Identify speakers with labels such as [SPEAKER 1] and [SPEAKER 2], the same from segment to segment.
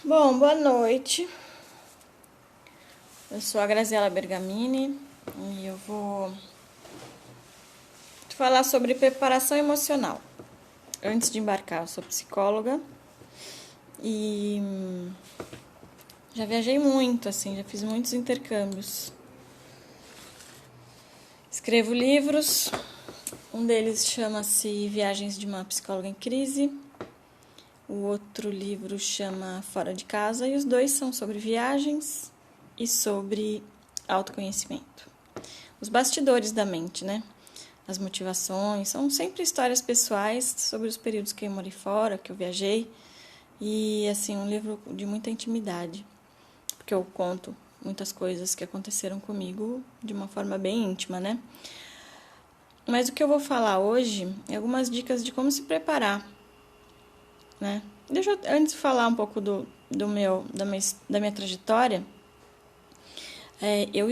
[SPEAKER 1] Bom, boa noite. Eu sou a Graziela Bergamini e eu vou te falar sobre preparação emocional. Antes de embarcar, eu sou psicóloga e já viajei muito, já fiz muitos intercâmbios. Escrevo livros, um deles chama-se Viagens de uma Psicóloga em Crise. O outro livro chama Fora de Casa e os dois são sobre viagens e sobre autoconhecimento. Os bastidores da mente, né? As motivações, são sempre histórias pessoais sobre os períodos que eu morei fora, que eu viajei. E, um livro de muita intimidade, porque eu conto muitas coisas que aconteceram comigo de uma forma bem íntima, né? Mas o que eu vou falar hoje é algumas dicas de como se preparar, né? Deixa eu, antes de falar um pouco da minha trajetória, eu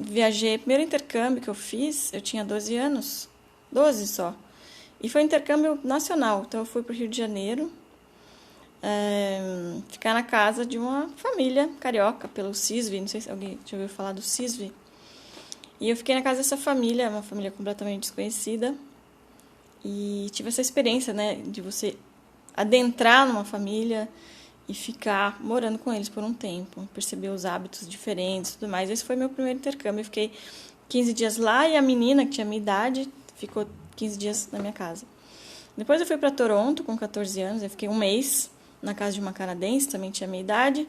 [SPEAKER 1] viajei, primeiro intercâmbio que eu fiz, eu tinha 12 anos, 12 só, e foi um intercâmbio nacional, então eu fui para o Rio de Janeiro, ficar na casa de uma família carioca, pelo CISV, não sei se alguém já ouviu falar do CISV, e eu fiquei na casa dessa família, uma família completamente desconhecida, e tive essa experiência, né, de você adentrar numa família e ficar morando com eles por um tempo, perceber os hábitos diferentes e tudo mais. Esse foi meu primeiro intercâmbio. Eu fiquei 15 dias lá e a menina, que tinha minha idade, ficou 15 dias na minha casa. Depois eu fui para Toronto com 14 anos, eu fiquei um mês na casa de uma canadense, também tinha minha idade.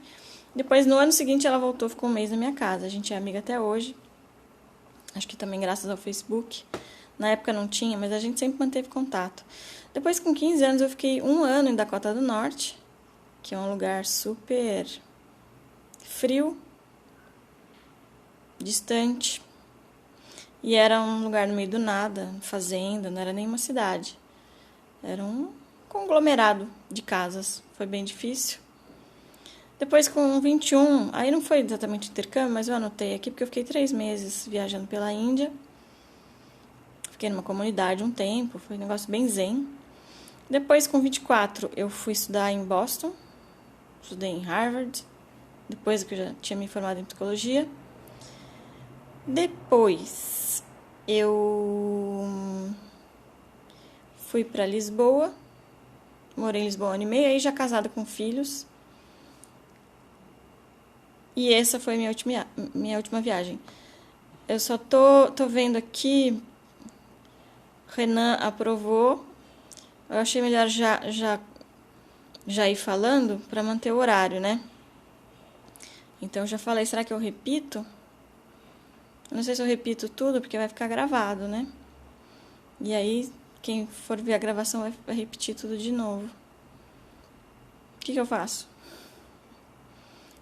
[SPEAKER 1] Depois, no ano seguinte, ela voltou, ficou um mês na minha casa. A gente é amiga até hoje, acho que também graças ao Facebook. Na época não tinha, mas a gente sempre manteve contato. Depois, com 15 anos, eu fiquei um ano em Dakota do Norte, que é um lugar super frio, distante. E era um lugar no meio do nada, fazenda, não era nem uma cidade. Era um conglomerado de casas, foi bem difícil. Depois, com 21, aí não foi exatamente intercâmbio, mas eu anotei aqui, porque eu fiquei 3 meses viajando pela Índia. Fiquei numa comunidade um tempo, foi um negócio bem zen. Depois, com 24, eu fui estudar em Boston, estudei em Harvard, depois que eu já tinha me formado em psicologia. Depois, eu fui para Lisboa, morei em Lisboa 1 ano e meio, aí já casada com filhos. E essa foi minha última viagem. Eu só tô vendo aqui, Renan aprovou. Eu achei melhor já ir falando para manter o horário, né? Então eu já falei, será que eu repito? Eu não sei se eu repito tudo, porque vai ficar gravado, né? E aí, quem for ver a gravação vai repetir tudo de novo. O que eu faço?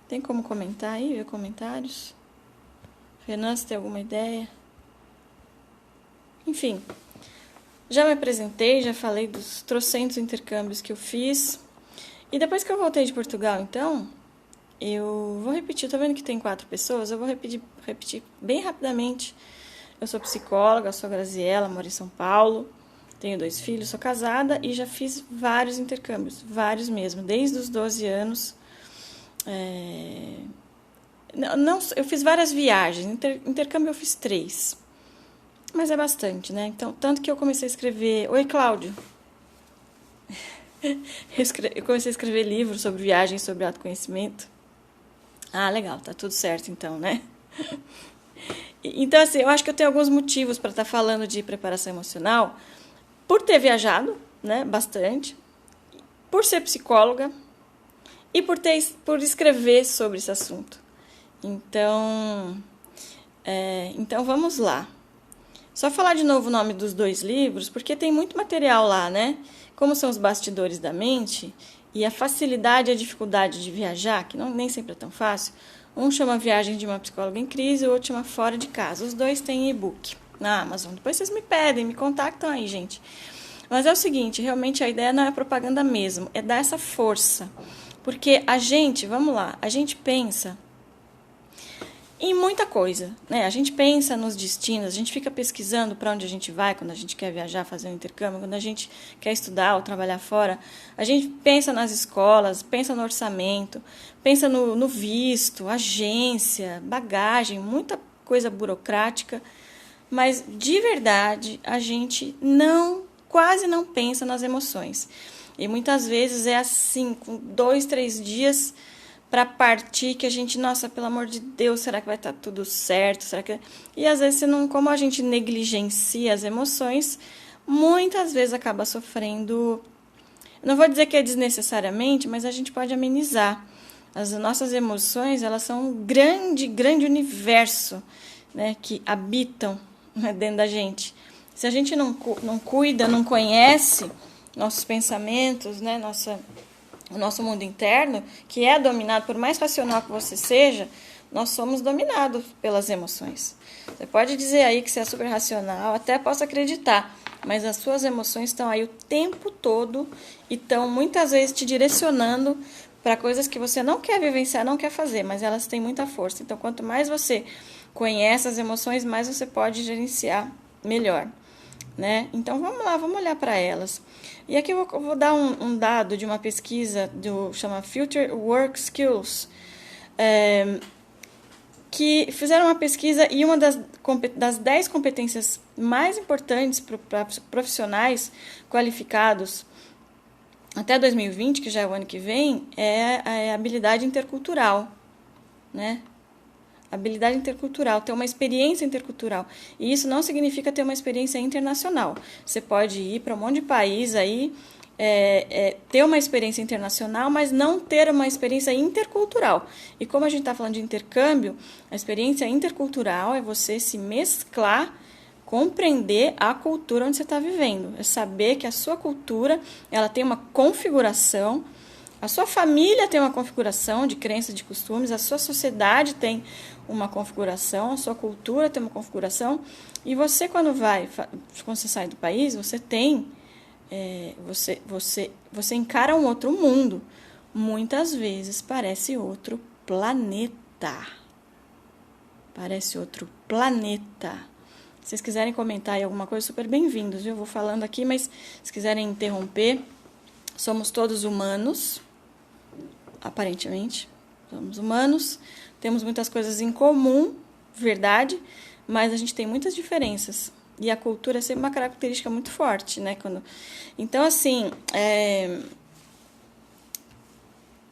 [SPEAKER 1] Tem como comentar aí, ver comentários? Renan, se tem alguma ideia? Enfim, já me apresentei, já falei dos trocentos intercâmbios que eu fiz. E depois que eu voltei de Portugal, então, eu vou repetir. Tô vendo que tem 4 pessoas, eu vou repetir bem rapidamente. Eu sou psicóloga, sou Graziela, moro em São Paulo, tenho 2 filhos, sou casada e já fiz vários intercâmbios, vários mesmo, desde os 12 anos. Eu fiz várias viagens, intercâmbio eu fiz 3. Mas é bastante, né? Então, tanto que eu comecei a escrever... Oi, Cláudio. Eu comecei a escrever livros sobre viagens, sobre autoconhecimento. Ah, legal, tá tudo certo então, né? Então, eu acho que eu tenho alguns motivos para estar falando de preparação emocional. Por ter viajado, né, bastante. Por ser psicóloga. E por escrever sobre esse assunto. Então vamos lá. Só falar de novo o nome dos 2 livros, porque tem muito material lá, né? Como são os bastidores da mente e a facilidade e a dificuldade de viajar, que nem sempre é tão fácil. Um chama Viagem de uma Psicóloga em Crise, o outro chama Fora de Casa. Os 2 têm e-book na Amazon. Depois vocês me pedem, me contactam aí, gente. Mas é o seguinte, realmente a ideia não é propaganda mesmo, é dar essa força. Porque a gente, vamos lá, a gente pensa em muita coisa, né? A gente pensa nos destinos, a gente fica pesquisando para onde a gente vai quando a gente quer viajar, fazer um intercâmbio, quando a gente quer estudar ou trabalhar fora. A gente pensa nas escolas, pensa no orçamento, pensa no visto, agência, bagagem, muita coisa burocrática, mas de verdade a gente quase não pensa nas emoções. E muitas vezes é assim, com 2, 3 dias para partir, que a gente, nossa, pelo amor de Deus, será que vai estar tudo certo? Será que... E às vezes, como a gente negligencia as emoções, muitas vezes acaba sofrendo, não vou dizer que é desnecessariamente, mas a gente pode amenizar. As nossas emoções, elas são um grande, grande universo, né, que habitam, né, dentro da gente. Se a gente não cuida, não conhece nossos pensamentos, né, o nosso mundo interno, que é dominado, por mais racional que você seja, nós somos dominados pelas emoções. Você pode dizer aí que você é super racional, até posso acreditar, mas as suas emoções estão aí o tempo todo e estão muitas vezes te direcionando para coisas que você não quer vivenciar, não quer fazer, mas elas têm muita força. Então, quanto mais você conhece as emoções, mais você pode gerenciar melhor, né? Então, vamos lá, vamos olhar para elas. E aqui eu vou dar um dado de uma pesquisa chama Future Work Skills, que fizeram uma pesquisa e uma das 10 competências mais importantes para profissionais qualificados até 2020, que já é o ano que vem, é a habilidade intercultural, né? Habilidade intercultural, ter uma experiência intercultural. E isso não significa ter uma experiência internacional. Você pode ir para um monte de país aí, ter uma experiência internacional, mas não ter uma experiência intercultural. E como a gente está falando de intercâmbio, a experiência intercultural é você se mesclar, compreender a cultura onde você está vivendo. É saber que a sua cultura ela tem uma configuração, a sua família tem uma configuração de crenças, de costumes, a sua sociedade tem uma configuração, a sua cultura tem uma configuração, e você quando você sai do país, você tem, você encara um outro mundo, muitas vezes parece outro planeta, Se vocês quiserem comentar aí alguma coisa, super bem-vindos, viu? Eu vou falando aqui, mas se quiserem interromper, somos todos humanos, aparentemente, somos humanos, temos muitas coisas em comum, verdade, mas a gente tem muitas diferenças. E a cultura é sempre uma característica muito forte, né? Então, assim,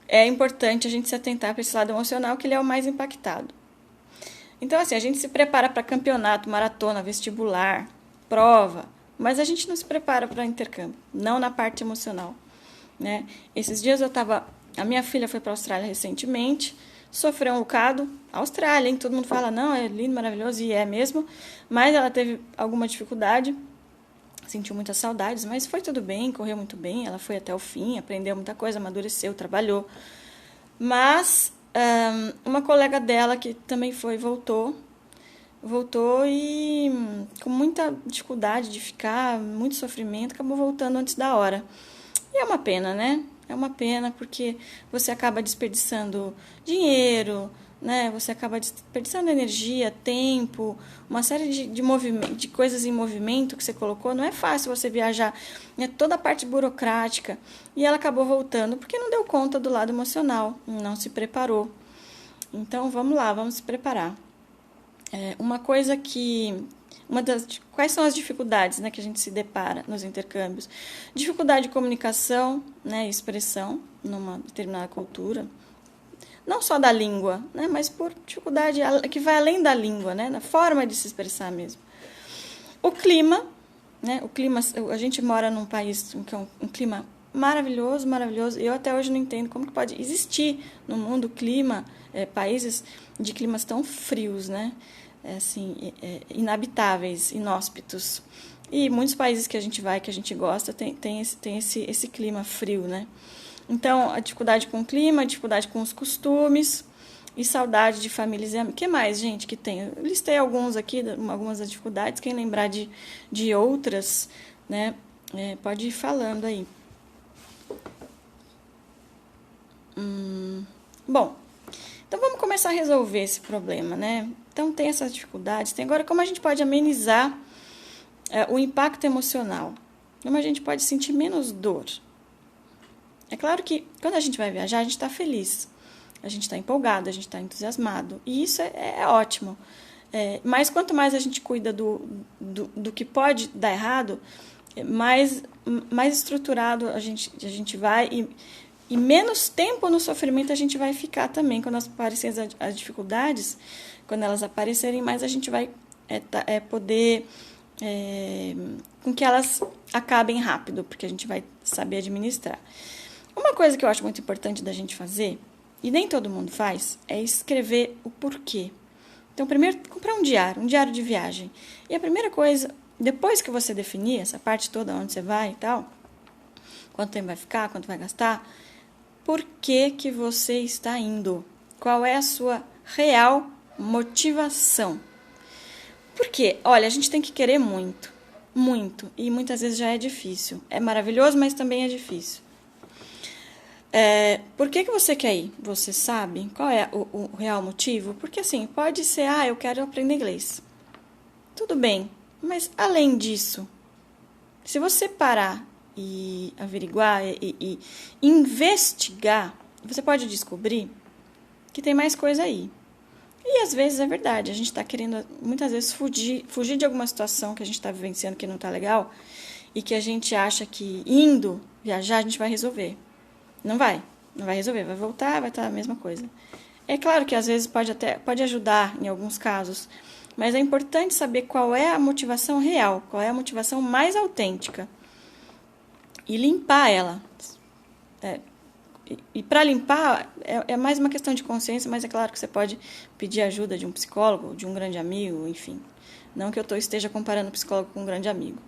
[SPEAKER 1] é importante a gente se atentar para esse lado emocional, que ele é o mais impactado. Então, assim, a gente se prepara para campeonato, maratona, vestibular, prova, mas a gente não se prepara para intercâmbio, não na parte emocional, né? Esses dias a minha filha foi para a Austrália recentemente, sofreu um bocado, Austrália, hein? Todo mundo fala, não, é lindo, maravilhoso, e é mesmo, mas ela teve alguma dificuldade, sentiu muitas saudades, mas foi tudo bem, correu muito bem, ela foi até o fim, aprendeu muita coisa, amadureceu, trabalhou, mas uma colega dela que também voltou e com muita dificuldade de ficar, muito sofrimento, acabou voltando antes da hora. E é uma pena, né? É uma pena porque você acaba desperdiçando dinheiro, né? Você acaba desperdiçando energia, tempo, uma série de coisas em movimento que você colocou. Não é fácil você viajar, é toda a parte burocrática. E ela acabou voltando porque não deu conta do lado emocional, não se preparou. Então, vamos lá, vamos se preparar. Quais são as dificuldades, né, que a gente se depara nos intercâmbios? Dificuldade de comunicação, né, expressão numa determinada cultura. Não só da língua, né, mas por dificuldade que vai além da língua, né, na forma de se expressar mesmo. O clima, né, a gente mora num país que é um clima maravilhoso, maravilhoso. Eu até hoje não entendo como que pode existir no mundo países de climas tão frios, né? Inabitáveis, inóspitos. E muitos países que a gente vai, que a gente gosta, tem esse clima frio, né? Então, a dificuldade com o clima, a dificuldade com os costumes e saudade de famílias e amigos. O que mais, gente, que tem? Eu listei alguns aqui, algumas das dificuldades. Quem lembrar de outras, né, pode ir falando aí. Bom, Então, vamos começar a resolver esse problema, né? Então, tem essas dificuldades. Tem agora como a gente pode amenizar o impacto emocional. Como a gente pode sentir menos dor. É claro que quando a gente vai viajar, a gente está feliz. A gente está empolgado, a gente está entusiasmado. E isso é ótimo. Mas quanto mais a gente cuida do que pode dar errado, mais estruturado a gente vai e menos tempo no sofrimento a gente vai ficar também. Quando aparecerem as dificuldades, quando elas aparecerem, mais a gente vai poder com que elas acabem rápido, porque a gente vai saber administrar. Uma coisa que eu acho muito importante da gente fazer, e nem todo mundo faz, é escrever o porquê. Então, primeiro, comprar um diário de viagem. E a primeira coisa, depois que você definir essa parte toda, onde você vai e tal, quanto tempo vai ficar, quanto vai gastar, por que você está indo? Qual é a sua real motivação? Porque, olha, a gente tem que querer muito, muito, e muitas vezes já é difícil. É maravilhoso, mas também é difícil. Por que você quer ir? Você sabe qual é o real motivo? Porque assim, pode ser, eu quero aprender inglês. Tudo bem, mas além disso, se você parar e averiguar e investigar, você pode descobrir que tem mais coisa aí. E às vezes é verdade, a gente está querendo muitas vezes fugir de alguma situação que a gente está vivenciando que não está legal e que a gente acha que indo viajar a gente vai resolver. Não vai resolver, vai voltar, vai estar a mesma coisa. É claro que às vezes pode ajudar em alguns casos, mas é importante saber qual é a motivação real, qual é a motivação mais autêntica e limpar ela. E para limpar é mais uma questão de consciência, mas é claro que você pode pedir ajuda de um psicólogo, de um grande amigo, enfim. Não que eu esteja comparando psicólogo com um grande amigo.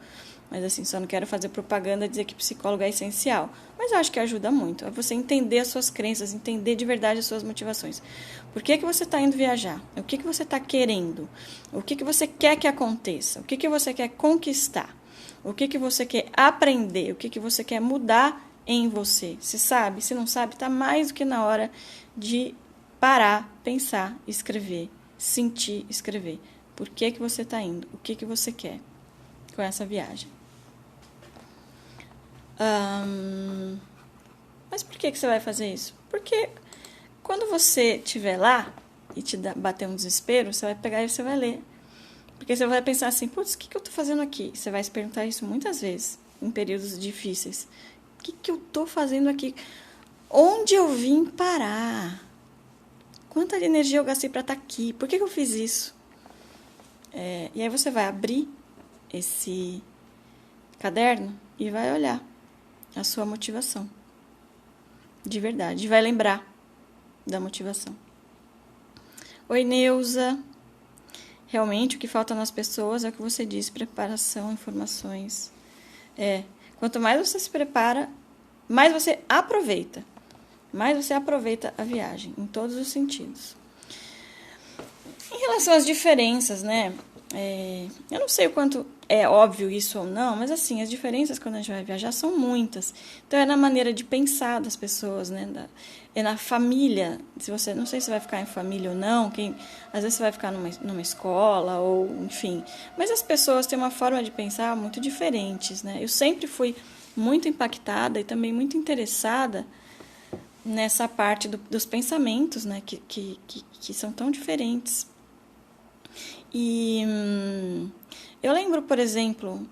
[SPEAKER 1] Mas assim, só não quero fazer propaganda e dizer que psicólogo é essencial. Mas eu acho que ajuda muito. É você entender as suas crenças, entender de verdade as suas motivações. Por que você está indo viajar? O que você está querendo? O que você quer que aconteça? O que você quer conquistar? O que você quer aprender? O que você quer mudar em você? Se sabe? Se não sabe, está mais do que na hora de parar, pensar, escrever, sentir, escrever. Por que você está indo? O que você quer com essa viagem? Mas por que você vai fazer isso? Porque quando você estiver lá e bater um desespero, você vai pegar e você vai ler. Porque você vai pensar assim, putz, o que eu estou fazendo aqui? Você vai se perguntar isso muitas vezes, em períodos difíceis. O que eu estou fazendo aqui? Onde eu vim parar? Quanta energia eu gastei para estar aqui? Por que eu fiz isso? E aí você vai abrir esse caderno e vai olhar a sua motivação. De verdade. E vai lembrar da motivação. Oi, Neuza. Realmente, o que falta nas pessoas é o que você disse, preparação, informações. Quanto mais você se prepara, mais você aproveita. Mais você aproveita a viagem, em todos os sentidos. Em relação às diferenças, né? Eu não sei o quanto é óbvio isso ou não, mas assim, as diferenças quando a gente vai viajar são muitas. Então é na maneira de pensar das pessoas, né? É na família. Se você, não sei se vai ficar em família ou não, às vezes você vai ficar numa escola ou enfim. Mas as pessoas têm uma forma de pensar muito diferentes, né? Eu sempre fui muito impactada e também muito interessada nessa parte dos pensamentos, né? Que são tão diferentes. E eu lembro, por exemplo,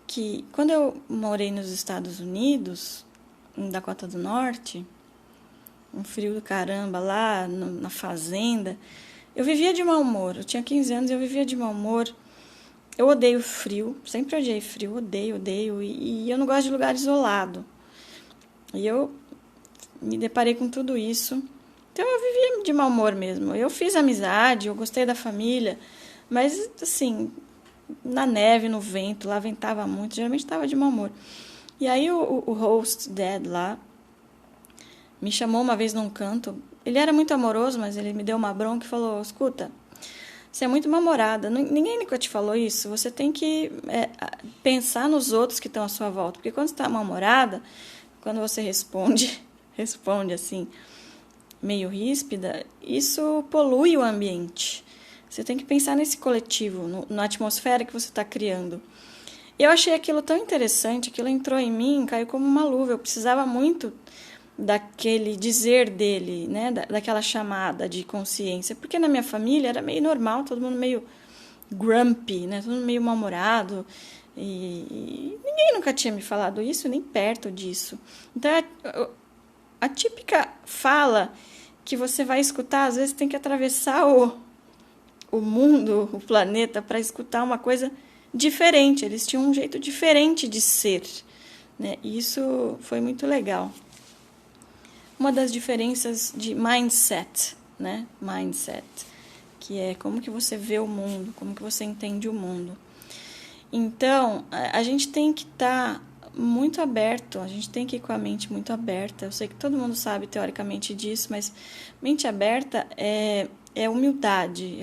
[SPEAKER 1] que quando eu morei nos Estados Unidos, em Dakota do Norte, um frio do caramba lá na fazenda, eu vivia de mau humor. Eu tinha 15 anos e eu vivia de mau humor. Eu odeio frio, sempre odiei frio, odeio. E eu não gosto de lugar isolado. E eu me deparei com tudo isso. Então eu vivia de mau humor mesmo. Eu fiz amizade, eu gostei da família, mas assim, na neve, no vento, lá ventava muito, geralmente estava de mau humor. E aí o host dad lá me chamou uma vez num canto. Ele era muito amoroso, mas ele me deu uma bronca e falou: escuta, você é muito mal-humorada, ninguém nunca te falou isso, você tem que pensar nos outros que estão à sua volta, porque quando você está mal-humorada, quando você responde assim, meio ríspida, isso polui o ambiente. Você tem que pensar nesse coletivo, na atmosfera que você está criando. Eu achei aquilo tão interessante, aquilo entrou em mim, caiu como uma luva. Eu precisava muito daquele dizer dele, né, daquela chamada de consciência, porque na minha família era meio normal, todo mundo meio grumpy, né, todo mundo meio mal-humorado, e ninguém nunca tinha me falado isso, nem perto disso. Então, a típica fala que você vai escutar, às vezes tem que atravessar o mundo, o planeta, para escutar uma coisa diferente. Eles tinham um jeito diferente de ser, né? E isso foi muito legal. Uma das diferenças de mindset, né? Mindset, que é como que você vê o mundo, como que você entende o mundo. Então, a gente tem que estar muito aberto, a gente tem que ir com a mente muito aberta. Eu sei que todo mundo sabe teoricamente disso, mas mente aberta é humildade,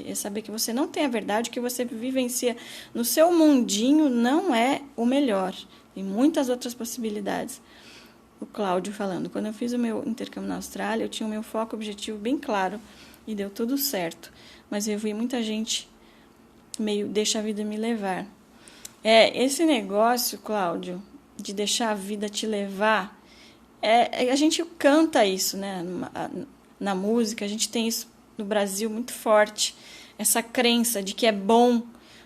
[SPEAKER 1] é saber que você não tem a verdade, que você vivencia no seu mundinho não é o melhor. Tem muitas outras possibilidades. O Cláudio falando, quando eu fiz o meu intercâmbio na Austrália, eu tinha o meu foco objetivo bem claro e deu tudo certo. Mas eu vi muita gente meio deixa a vida me levar. Esse negócio, Cláudio, de deixar a vida te levar, a gente canta isso, né? Na música, a gente tem isso no Brasil muito forte, essa crença de que é bom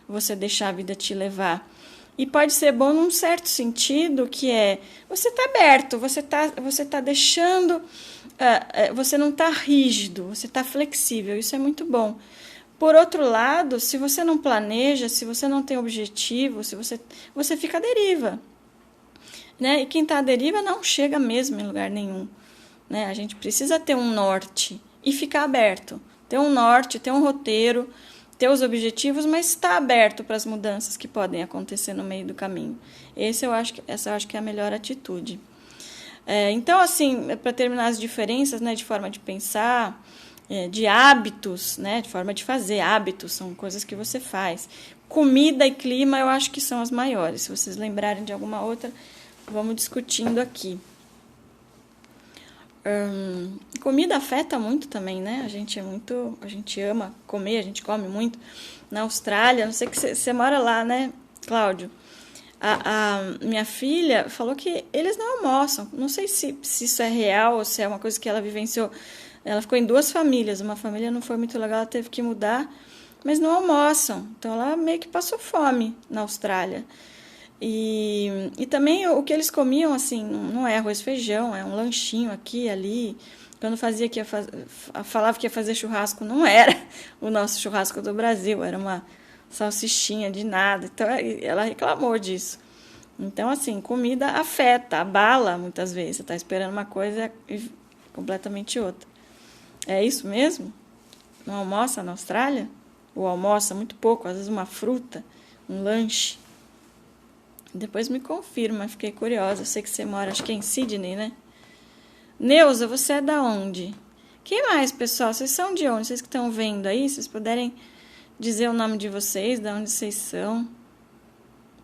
[SPEAKER 1] você deixar a vida te levar. E pode ser bom num certo sentido, que você está aberto, você tá deixando, você não está rígido, você está flexível, isso é muito bom. Por outro lado, se você não planeja, se você não tem objetivo, se você fica à deriva, né? E quem está à deriva não chega mesmo em lugar nenhum, né? A gente precisa ter um norte e ficar aberto. Ter um norte, ter um roteiro, ter os objetivos, mas estar aberto para as mudanças que podem acontecer no meio do caminho. Essa eu acho que é a melhor atitude. Então, assim, para terminar as diferenças, né, de forma de pensar, de hábitos, né, de forma de fazer, hábitos são coisas que você faz. Comida e clima eu acho que são as maiores. Se vocês lembrarem de alguma outra, vamos discutindo aqui. Comida afeta muito também, né? A gente ama comer, a gente come muito. Na Austrália, não sei que você mora lá, né, Cláudio? A minha filha falou que eles não almoçam. Não sei se isso é real ou se é uma coisa que ela vivenciou. Ela ficou em 2 famílias. Uma família não foi muito legal, ela teve que mudar, mas não almoçam. Então ela meio que passou fome na Austrália. E também o que eles comiam, assim, não é arroz e feijão, é um lanchinho aqui, ali. Quando falava que ia fazer churrasco, não era o nosso churrasco do Brasil, era uma salsichinha de nada. Então ela reclamou disso. Então, assim, comida afeta, abala muitas vezes. Você está esperando uma coisa e completamente outra. É isso mesmo? Não almoça na Austrália? Ou almoça muito pouco, às vezes uma fruta, um lanche? Depois me confirma, fiquei curiosa. Eu sei que você mora, acho que é em Sydney, né? Neuza, você é da onde? Quem mais, pessoal? Vocês são de onde? Vocês que estão vendo aí, vocês puderem dizer o nome de vocês, de onde vocês são.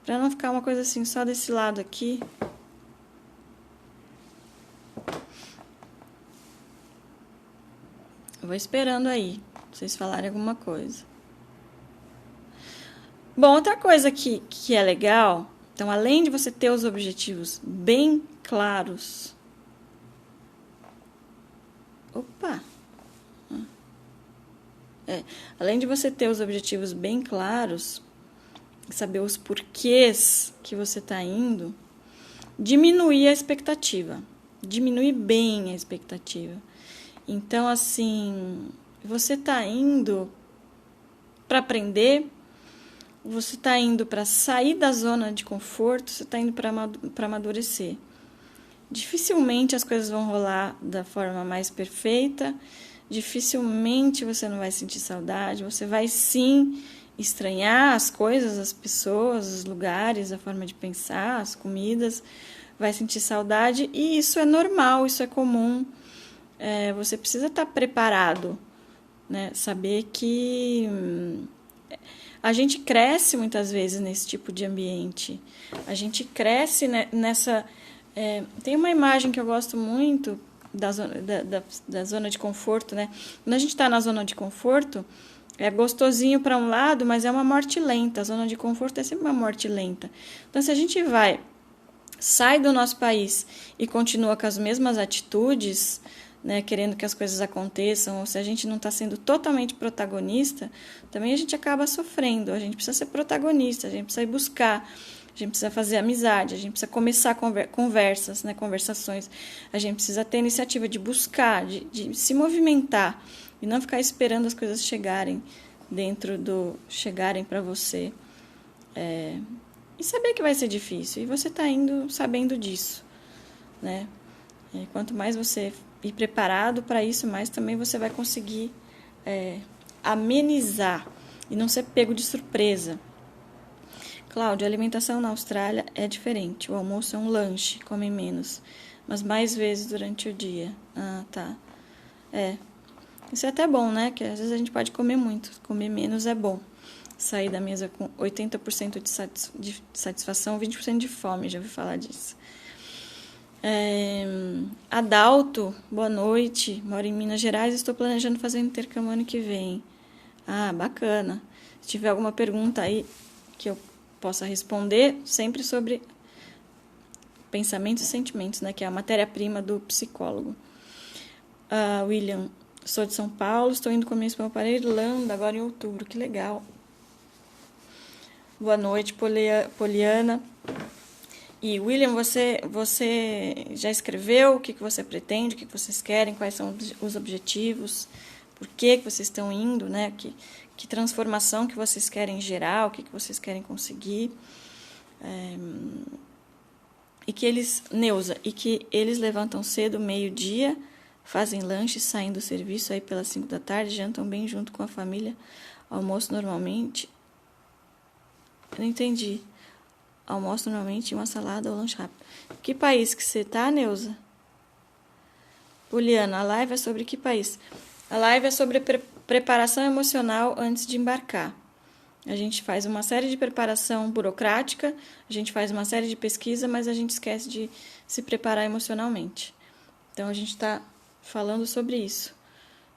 [SPEAKER 1] Para não ficar uma coisa assim, só desse lado aqui. Eu vou esperando aí, vocês falarem alguma coisa. Bom, outra coisa que é legal, então, além de você ter os objetivos bem claros... Além de você ter os objetivos bem claros, saber os porquês que você está indo, diminuir a expectativa. Diminuir bem a expectativa. Então, assim, você está indo para aprender, você está indo para sair da zona de conforto, você está indo para amadurecer. Dificilmente as coisas vão rolar da forma mais perfeita, dificilmente você não vai sentir saudade, você vai sim estranhar as coisas, as pessoas, os lugares, a forma de pensar, as comidas, vai sentir saudade e isso é normal, isso é comum. Você precisa estar preparado, né? Saber que a gente cresce muitas vezes nesse tipo de ambiente, a gente cresce nessa... tem uma imagem que eu gosto muito da zona de conforto, né? Quando a gente está na zona de conforto, é gostosinho para um lado, mas é uma morte lenta. A zona de conforto é sempre uma morte lenta. Então, se a gente sai do nosso país e continua com as mesmas atitudes, né, querendo que as coisas aconteçam, ou se a gente não está sendo totalmente protagonista, também a gente acaba sofrendo. A gente precisa ser protagonista, a gente precisa ir buscar, a gente precisa fazer amizade, a gente precisa começar conversas, né, conversações, a gente precisa ter iniciativa de buscar, de se movimentar e não ficar esperando as coisas chegarem chegarem para você. E saber que vai ser difícil, e você está indo sabendo disso, né? E quanto mais você ir preparado para isso, mais também você vai conseguir amenizar e não ser pego de surpresa. Cláudia, a alimentação na Austrália é diferente. O almoço é um lanche, comem menos, mas mais vezes durante o dia. Ah, tá. Isso é até bom, né? Que às vezes a gente pode comer muito. Comer menos é bom. Sair da mesa com 80% de satisfação, 20% de fome. Já ouvi falar disso. Adalto, boa noite. Moro em Minas Gerais e estou planejando fazer um intercâmbio ano que vem. Ah, bacana. Se tiver alguma pergunta aí que eu possa responder, sempre sobre pensamentos e sentimentos, né? Que é a matéria-prima do psicólogo. William, sou de São Paulo, estou indo com a minha esposa para a Irlanda agora em outubro. Que legal. Boa noite, Poliana. E, William, você já escreveu o que você pretende, o que vocês querem, quais são os objetivos, por que vocês estão indo, né? Que transformação que vocês querem gerar, o que vocês querem conseguir. Neuza, e que eles levantam cedo, meio-dia, fazem lanche, saem do serviço aí pelas 5 da tarde, jantam bem junto com a família, almoço normalmente. Eu não entendi. Almoço normalmente uma salada ou lanche rápido. Que país que você tá, Neuza? Juliana, a live é sobre que país? A live é sobre preparação emocional antes de embarcar. A gente faz uma série de preparação burocrática, a gente faz uma série de pesquisa, mas a gente esquece de se preparar emocionalmente. Então, a gente está falando sobre isso,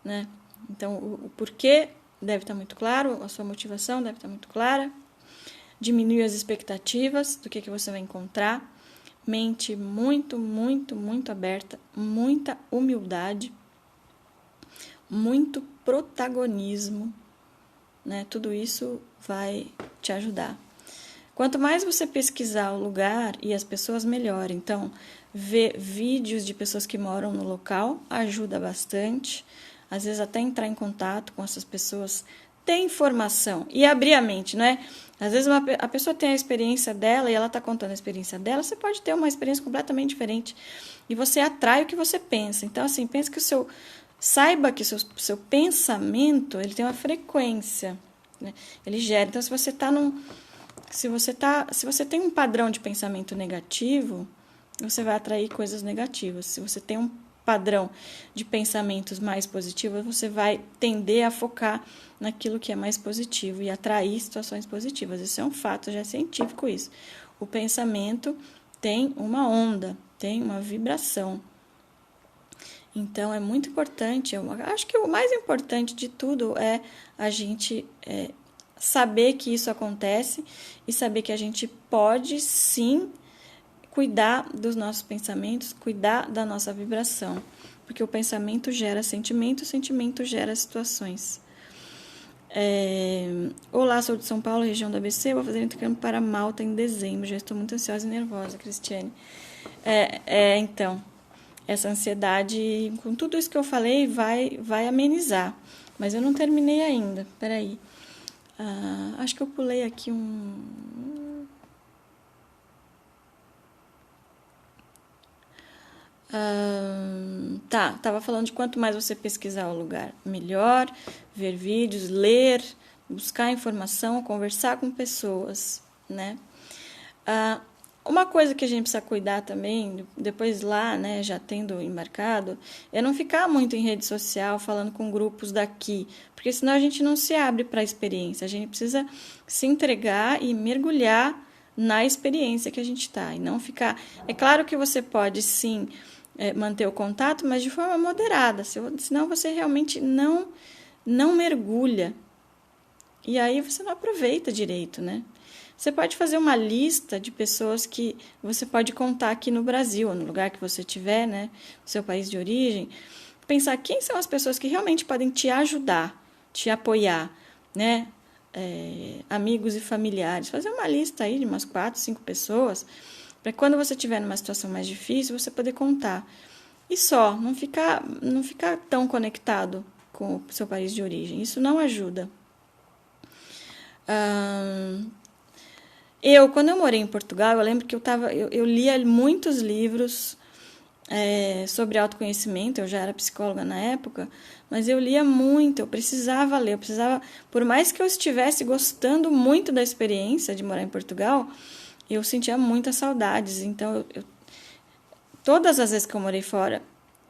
[SPEAKER 1] né? Então, o porquê deve estar muito claro, a sua motivação deve estar muito clara. Diminuir as expectativas do que você vai encontrar. Mente muito, muito, muito aberta, muita humildade, muito protagonismo, né? Tudo isso vai te ajudar. Quanto mais você pesquisar o lugar e as pessoas, melhor. Então, ver vídeos de pessoas que moram no local ajuda bastante. Às vezes até entrar em contato com essas pessoas, ter informação e abrir a mente, não é? Às vezes a pessoa tem a experiência dela e ela está contando a experiência dela, você pode ter uma experiência completamente diferente e você atrai o que você pensa. Então, assim, saiba que o seu pensamento, ele tem uma frequência, né? Ele gera. Então, se você tem um padrão de pensamento negativo, você vai atrair coisas negativas. Se você tem um padrão de pensamentos mais positivos, você vai tender a focar naquilo que é mais positivo e atrair situações positivas. Isso é um fato, já é científico isso. O pensamento tem uma onda, tem uma vibração. Então, é muito importante, eu acho que o mais importante de tudo é a gente saber que isso acontece e saber que a gente pode, sim, cuidar dos nossos pensamentos, cuidar da nossa vibração, porque o pensamento gera sentimento, o sentimento gera situações. Olá, sou de São Paulo, região do ABC, vou fazer intercâmbio para Malta em dezembro, já estou muito ansiosa e nervosa, Cristiane. Então, essa ansiedade, com tudo isso que eu falei, vai amenizar, mas eu não terminei ainda, peraí. Acho que eu pulei aqui tava falando de quanto mais você pesquisar o lugar, melhor, ver vídeos, ler, buscar informação, conversar com pessoas, né? Uma coisa que a gente precisa cuidar também, depois lá, né, já tendo embarcado, é não ficar muito em rede social falando com grupos daqui, porque senão a gente não se abre para a experiência, a gente precisa se entregar e mergulhar na experiência que a gente está, e não ficar... É claro que você pode, sim, manter o contato, mas de forma moderada, senão você realmente não mergulha. E aí você não aproveita direito, né? Você pode fazer uma lista de pessoas que você pode contar aqui no Brasil, ou no lugar que você estiver, né? No seu país de origem. Pensar quem são as pessoas que realmente podem te ajudar, te apoiar, né? Amigos e familiares. Fazer uma lista aí de umas 4, 5 pessoas, para quando você estiver numa situação mais difícil, você poder contar. E só, não ficar tão conectado com o seu país de origem. Isso não ajuda. Quando eu morei em Portugal, eu lembro que eu lia muitos livros sobre autoconhecimento. Eu já era psicóloga na época, mas eu lia muito, eu precisava ler, por mais que eu estivesse gostando muito da experiência de morar em Portugal, eu sentia muitas saudades. Então, todas as vezes que eu morei fora,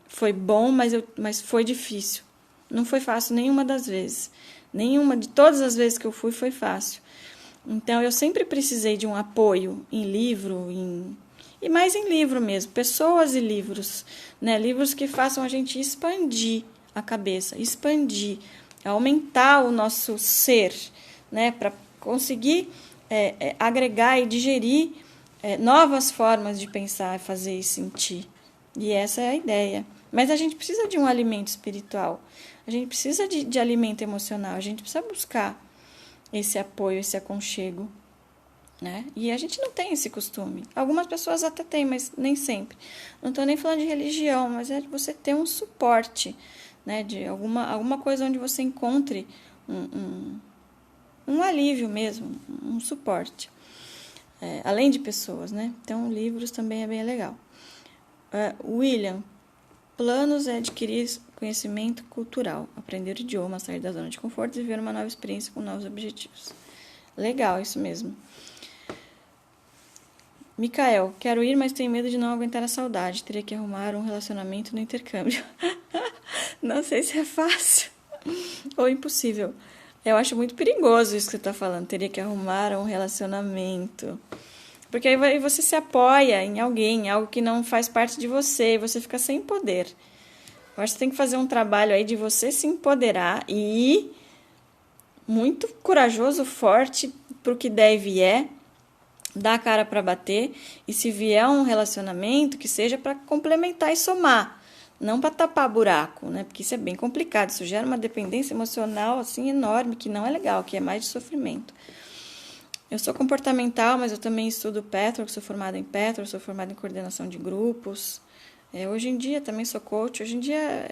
[SPEAKER 1] foi bom, mas foi difícil. Não foi fácil nenhuma das vezes. Nenhuma de todas as vezes que eu fui foi fácil. Então, eu sempre precisei de um apoio em livro, e mais em livro mesmo, pessoas e livros, né? Livros que façam a gente expandir a cabeça, expandir, aumentar o nosso ser, né? Para conseguir agregar e digerir novas formas de pensar, fazer e sentir. E essa é a ideia. Mas a gente precisa de um alimento espiritual, a gente precisa de alimento emocional, a gente precisa buscar esse apoio, esse aconchego, né? E a gente não tem esse costume. Algumas pessoas até têm, mas nem sempre. Não estou nem falando de religião, mas é de você ter um suporte, né? De alguma coisa onde você encontre um alívio mesmo, um suporte. Além de pessoas, né? Então, livros também é bem legal. William, planos é adquirir conhecimento cultural, aprender o idioma, sair da zona de conforto e viver uma nova experiência com novos objetivos. Legal, isso mesmo. Micael, quero ir, mas tenho medo de não aguentar a saudade. Teria que arrumar um relacionamento no intercâmbio. Não sei se é fácil ou impossível. Eu acho muito perigoso isso que você está falando. Teria que arrumar um relacionamento. Porque aí você se apoia em alguém, algo que não faz parte de você, e você fica sem poder. Eu acho que você tem que fazer um trabalho aí de você se empoderar e ir muito corajoso, forte para o que der e vier, dar a cara para bater, e se vier um relacionamento, que seja para complementar e somar, não para tapar buraco, né? Porque isso é bem complicado, isso gera uma dependência emocional assim enorme, que não é legal, que é mais de sofrimento. Eu sou comportamental, mas eu também estudo Petro, sou formada em Petro, sou formada em coordenação de grupos. Hoje em dia também sou coach. Hoje em dia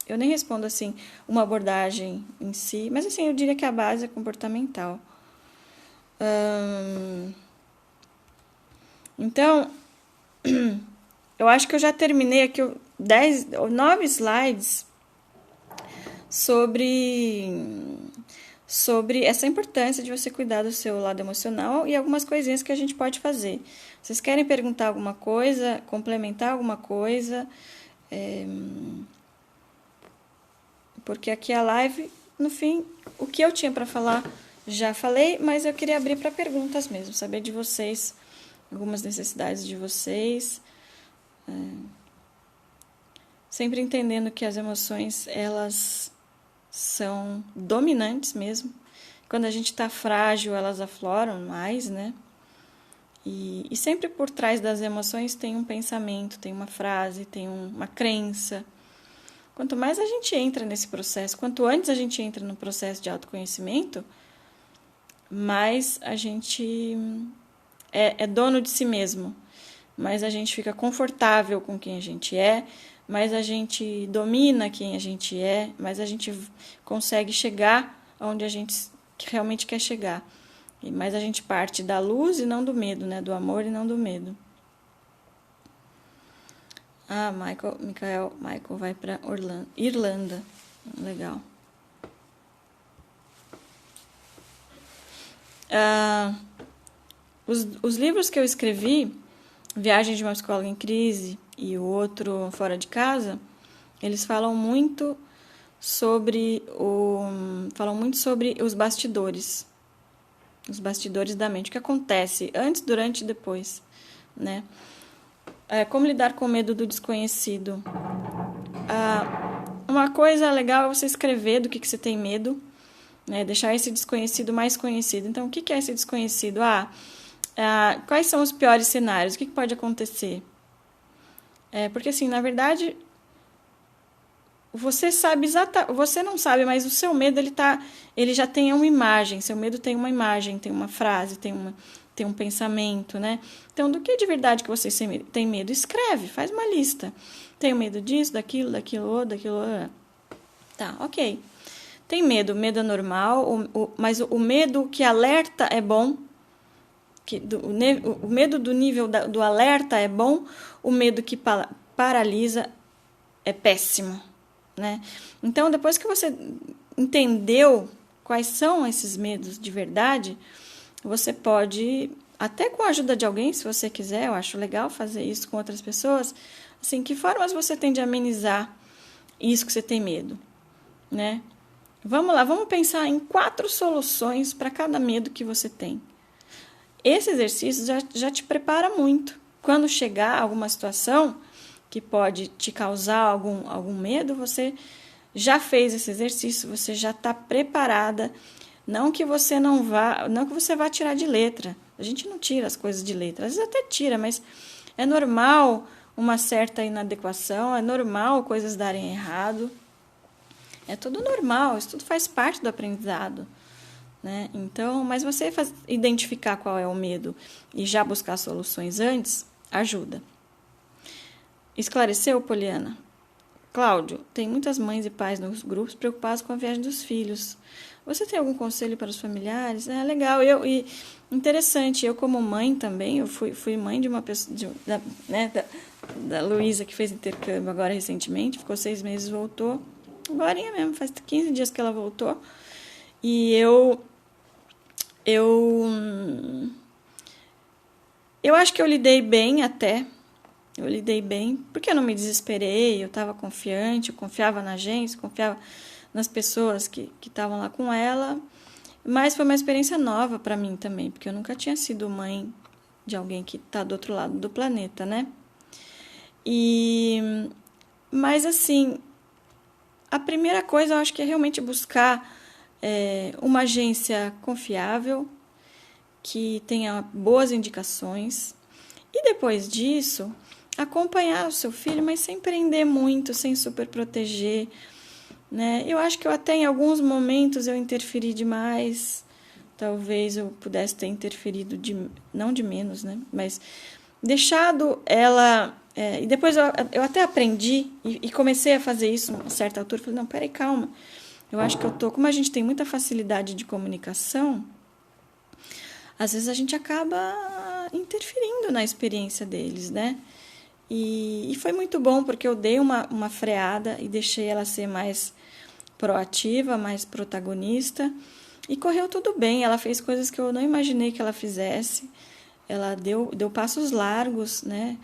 [SPEAKER 1] eu nem respondo assim uma abordagem em si, mas assim eu diria que a base é comportamental. Então, eu acho que eu já terminei aqui 9 slides sobre essa importância de você cuidar do seu lado emocional e algumas coisinhas que a gente pode fazer. Vocês querem perguntar alguma coisa, complementar alguma coisa? Porque aqui a live, no fim, o que eu tinha para falar já falei, mas eu queria abrir para perguntas mesmo, saber de vocês, algumas necessidades de vocês. Sempre entendendo que as emoções, elas são dominantes mesmo. Quando a gente está frágil, elas afloram mais, né? E sempre por trás das emoções tem um pensamento, tem uma frase, tem uma crença. Quanto mais a gente entra nesse processo, quanto antes a gente entra no processo de autoconhecimento, mais a gente é dono de si mesmo. Mais a gente fica confortável com quem a gente é, mais a gente domina quem a gente é, mais a gente consegue chegar onde a gente realmente quer chegar. E mais a gente parte da luz e não do medo, né? Do amor e não do medo. Michael vai para Irlanda. Legal. Os livros que eu escrevi, Viagem de uma Psicóloga em Crise e o outro Fora de Casa, eles falam muito sobre os bastidores da mente, o que acontece antes, durante e depois, né? Como lidar com o medo do desconhecido? Uma coisa legal é você escrever do que você tem medo, né? Deixar esse desconhecido mais conhecido. Então, o que é esse desconhecido? Quais são os piores cenários? O que pode acontecer? Porque, assim, na verdade, você sabe você não sabe, mas o seu medo ele já tem uma imagem. Seu medo tem uma imagem, tem uma frase, tem um pensamento, né? Então, do que de verdade que você tem medo? Escreve, faz uma lista. Tenho medo disso, daquilo. Tá, ok. Tem medo, medo é normal, mas o medo que alerta é bom. O medo do nível do alerta é bom, o medo que paralisa é péssimo, né? Então, depois que você entendeu quais são esses medos de verdade, você pode, até com a ajuda de alguém, se você quiser, eu acho legal fazer isso com outras pessoas, assim, que formas você tem de amenizar isso que você tem medo, né? Vamos lá, vamos pensar em 4 soluções para cada medo que você tem. Esse exercício já te prepara muito. Quando chegar alguma situação que pode te causar algum medo, você já fez esse exercício, você já está preparada. Não que você vá tirar de letra. A gente não tira as coisas de letra. Às vezes até tira, mas é normal uma certa inadequação, é normal coisas darem errado. É tudo normal, isso tudo faz parte do aprendizado, né? Então, mas você identificar qual é o medo e já buscar soluções antes, ajuda. Esclareceu, Poliana? Cláudio, tem muitas mães e pais nos grupos preocupados com a viagem dos filhos. Você tem algum conselho para os familiares? Legal. Interessante. Eu, como mãe também, eu fui mãe de uma pessoa, da Luísa, que fez intercâmbio agora recentemente, ficou 6 meses, voltou. Agorinha mesmo, faz 15 dias que ela voltou. E eu acho que eu lidei bem até. Eu lidei bem, porque eu não me desesperei, eu estava confiante, eu confiava na agência, confiava nas pessoas que estavam lá com ela. Mas foi uma experiência nova para mim também, porque eu nunca tinha sido mãe de alguém que está do outro lado do planeta, né? Mas, assim, a primeira coisa eu acho que é realmente buscar uma agência confiável, que tenha boas indicações. E depois disso, acompanhar o seu filho, mas sem prender muito, sem super proteger, né? Eu acho que eu até em alguns momentos eu interferi demais. Talvez eu pudesse ter interferido, não de menos, né? Mas deixado ela... e depois eu até aprendi e comecei a fazer isso a certa altura. Falei, não, peraí, calma. Eu acho que como a gente tem muita facilidade de comunicação, às vezes a gente acaba interferindo na experiência deles, né? E foi muito bom, porque eu dei uma freada e deixei ela ser mais proativa, mais protagonista. E correu tudo bem, ela fez coisas que eu não imaginei que ela fizesse. Ela deu passos largos, né?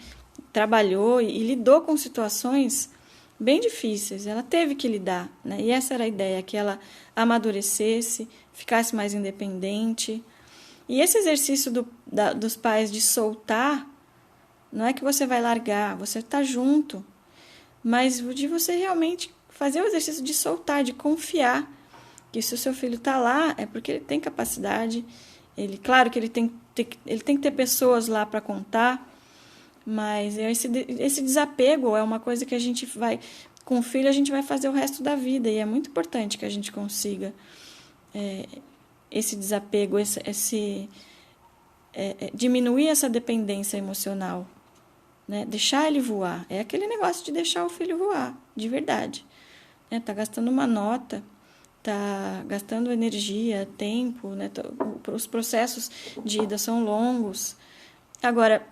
[SPEAKER 1] Trabalhou e lidou com situações bem difíceis. Ela teve que lidar, né? E essa era a ideia, que ela amadurecesse, ficasse mais independente. E esse exercício dos pais de soltar, não é que você vai largar, você está junto, mas de você realmente fazer o exercício de soltar, de confiar que se o seu filho está lá, é porque ele tem capacidade. Claro que ele tem que ter pessoas lá para contar, mas esse desapego é uma coisa que a gente vai, com o filho, a gente vai fazer o resto da vida, e é muito importante que a gente consiga esse desapego, diminuir essa dependência emocional, né? Deixar ele voar. É aquele negócio de deixar o filho voar, de verdade. Tá gastando uma nota, tá gastando energia, tempo, né? Os processos de ida são longos. Agora,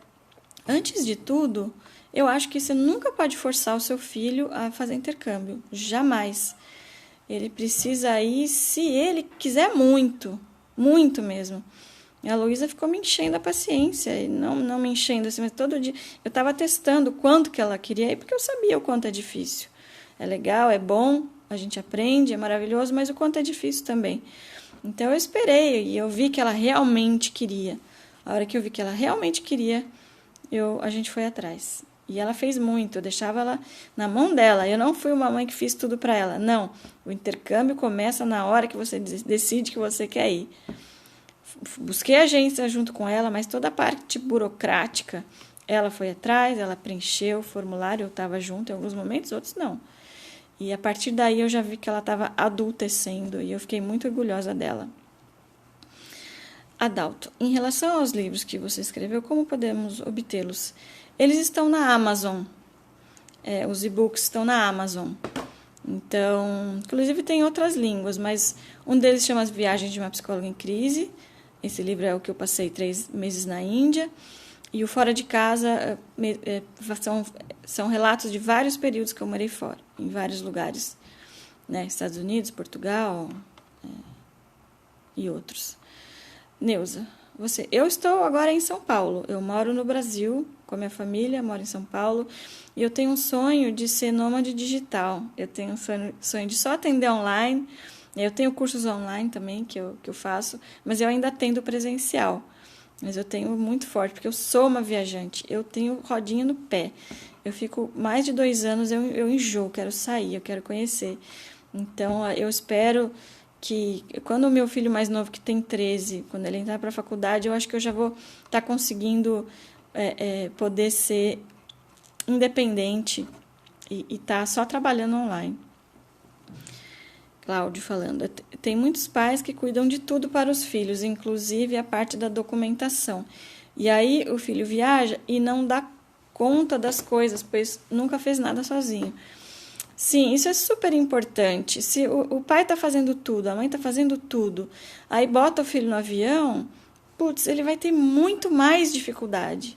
[SPEAKER 1] antes de tudo, eu acho que você nunca pode forçar o seu filho a fazer intercâmbio. Jamais. Ele precisa ir se ele quiser muito, muito mesmo. A Luísa ficou me enchendo a paciência, não me enchendo assim, mas todo dia eu estava testando o quanto que ela queria ir, porque eu sabia o quanto é difícil. É legal, é bom, a gente aprende, é maravilhoso, mas o quanto é difícil também. Então eu esperei e eu vi que ela realmente queria. A hora que eu vi que ela realmente queria, a gente foi atrás. E ela fez muito, eu deixava ela na mão dela. Eu não fui uma mãe que fiz tudo para ela. Não, o intercâmbio começa na hora que você decide que você quer ir. Busquei a agência junto com ela, mas toda a parte burocrática, ela foi atrás, ela preencheu o formulário, eu estava junto em alguns momentos, outros não. E a partir daí eu já vi que ela estava adultecendo e eu fiquei muito orgulhosa dela. Adalto, em relação aos livros que você escreveu, como podemos obtê-los? Eles estão na Amazon. Os e-books estão na Amazon. Então, inclusive tem outras línguas, mas um deles chama As Viagens de uma Psicóloga em Crise. Esse livro é o que eu passei 3 meses na Índia. E o Fora de Casa são relatos de vários períodos que eu morei fora, em vários lugares, né? Estados Unidos, Portugal e outros. Neuza, eu estou agora em São Paulo. Eu moro no Brasil com a minha família, moro em São Paulo. E eu tenho um sonho de ser nômade digital. Eu tenho um sonho de só atender online. Eu tenho cursos online também que eu faço, mas eu ainda atendo presencial. Mas eu tenho muito forte, porque eu sou uma viajante. Eu tenho rodinha no pé. Eu fico mais de 2 anos, eu enjoo, quero sair, eu quero conhecer. Então, eu espero que quando o meu filho mais novo, que tem 13, quando ele entrar para a faculdade, eu acho que eu já vou estar conseguindo poder ser independente e estar só trabalhando online. Cláudio falando, tem muitos pais que cuidam de tudo para os filhos, inclusive a parte da documentação. E aí o filho viaja e não dá conta das coisas, pois nunca fez nada sozinho. Sim, isso é super importante. Se o pai está fazendo tudo, a mãe está fazendo tudo, aí bota o filho no avião, putz, ele vai ter muito mais dificuldade.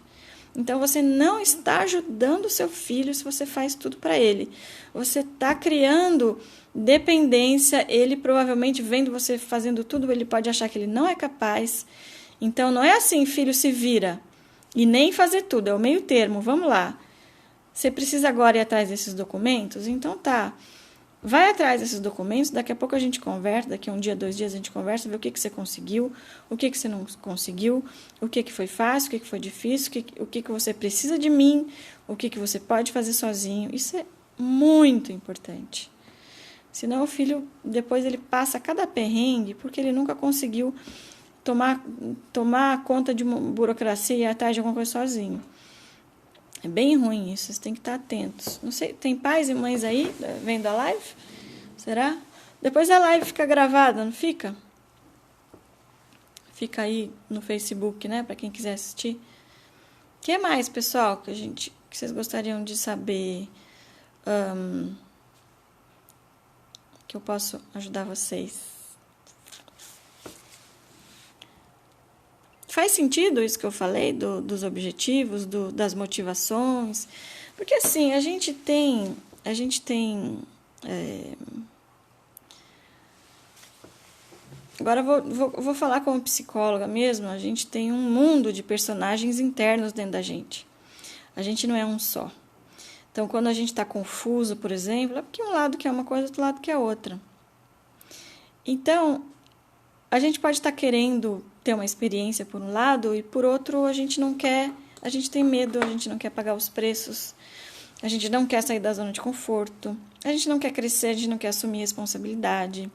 [SPEAKER 1] Então, você não está ajudando o seu filho se você faz tudo para ele. Você está criando dependência. Ele provavelmente, vendo você fazendo tudo, ele pode achar que ele não é capaz. Então, não é assim, filho, se vira. E nem fazer tudo, é o meio termo. Vamos lá. Você precisa agora ir atrás desses documentos? Então, tá. Vai atrás desses documentos, daqui a pouco a gente conversa, daqui a 1 dia, 2 dias a gente conversa, vê o que você conseguiu, o que você não conseguiu, o que foi fácil, o que foi difícil, o que você precisa de mim, o que você pode fazer sozinho. Isso é muito importante. Senão o filho, depois ele passa cada perrengue, porque ele nunca conseguiu tomar conta de uma burocracia e ir atrás de alguma coisa sozinho. É bem ruim isso, vocês têm que estar atentos. Não sei, tem pais e mães aí vendo a live? Será? Depois a live fica gravada, não fica? Fica aí no Facebook, né? Para quem quiser assistir. O que mais, pessoal, que vocês gostariam de saber? Que eu posso ajudar vocês? Faz sentido isso que eu falei dos objetivos, das motivações? Porque assim, a gente tem agora eu vou falar como psicóloga mesmo, a gente tem um mundo de personagens internos dentro da gente. A gente não é um só. Então, quando a gente está confuso, por exemplo, é porque um lado quer uma coisa, outro lado quer outra. Então, a gente pode estar querendo ter uma experiência por um lado e por outro a gente não quer, a gente tem medo, a gente não quer pagar os preços, a gente não quer sair da zona de conforto, a gente não quer crescer, a gente não quer assumir responsabilidade,